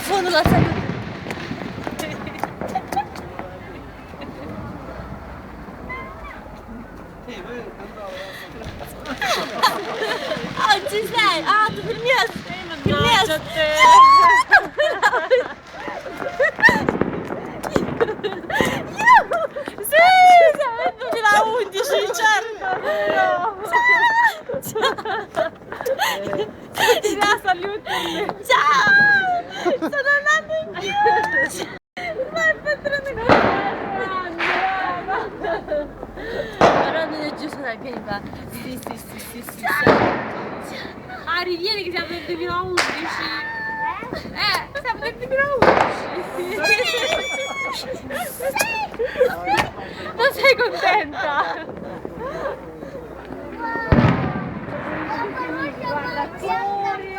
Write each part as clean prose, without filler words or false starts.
sono la salute. Oh, ci sei? Ah, tu per me Mannaggia te! Sì, siamo nel 2011, certo, vero? Ti la salute! Ciao! Sono andando in giro! Ma il patrone però non è giusto dai piedi qua. Sì. Ari, vieni che siamo nel 2011! Siamo nel 2011! Non sei contenta? Guarda, cuore!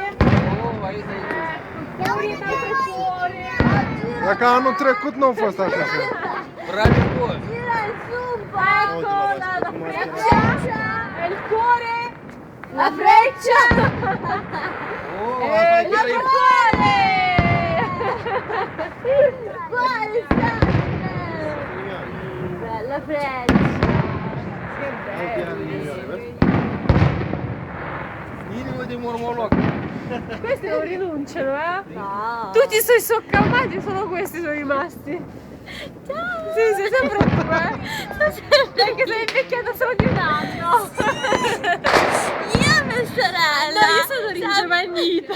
Dacă anul trecut nu a fost așa. Gira il zumba! Ecco la freccia! E il cuore! La freccia! E il cuore! Quale sempre? Bella freccia! Inimă de mormoloc. Questi non rinunciano, eh? No! Tutti i suoi soccamati, solo questi sono rimasti. Ciao! Sì, sei sempre tu, Anche sei invecchiata solo di un anno. Io e mia sorella! No, io sono ringiovanita.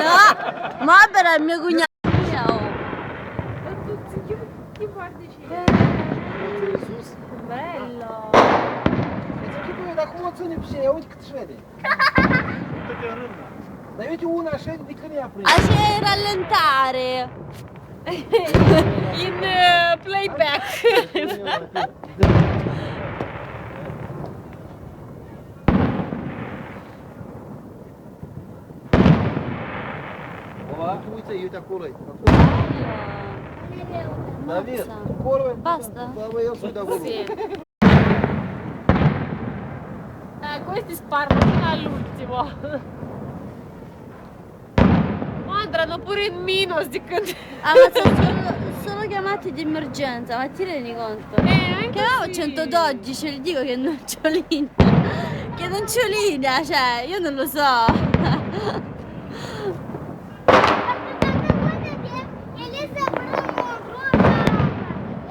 No! Ma per il mio cugnato! Chi guardi bello. Dar cum o ține pe cine? Uite cât șede. Dar uite una șede de când i-a prins. Așa e rallentare! In playback. Uite, uite acolo. David, acolo. Basta? Da, bă, eu sunt de acolo. Sì. Questi sparano fino all'ultimo. Ma andranno pure in minus di così. Ah, ma sono chiamate di emergenza, ma ti rendi conto? Anche Chiamavo sì. 112, gli dico che non c'ho linea. Che non c'ho linea, cioè, io non lo so.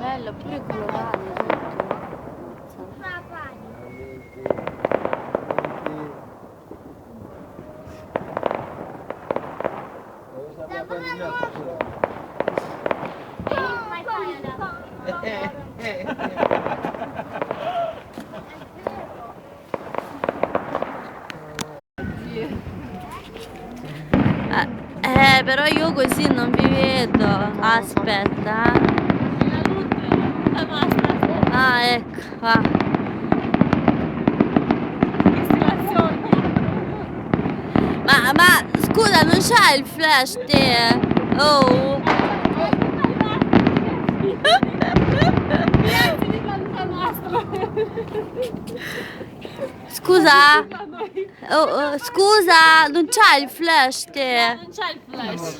Bello, pure colorato. Però io così non vi vedo. Aspetta. Ah, ecco, va. Ma scusa, non c'hai il flash te? Oh. Scusa? Scusa, non c'hai il flash te? Non c'è il flash.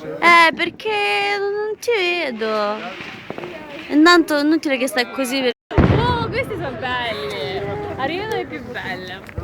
Perché non ti vedo. Intanto non ti che stai così. Oh, questi sono belli. Arrivano le più belle.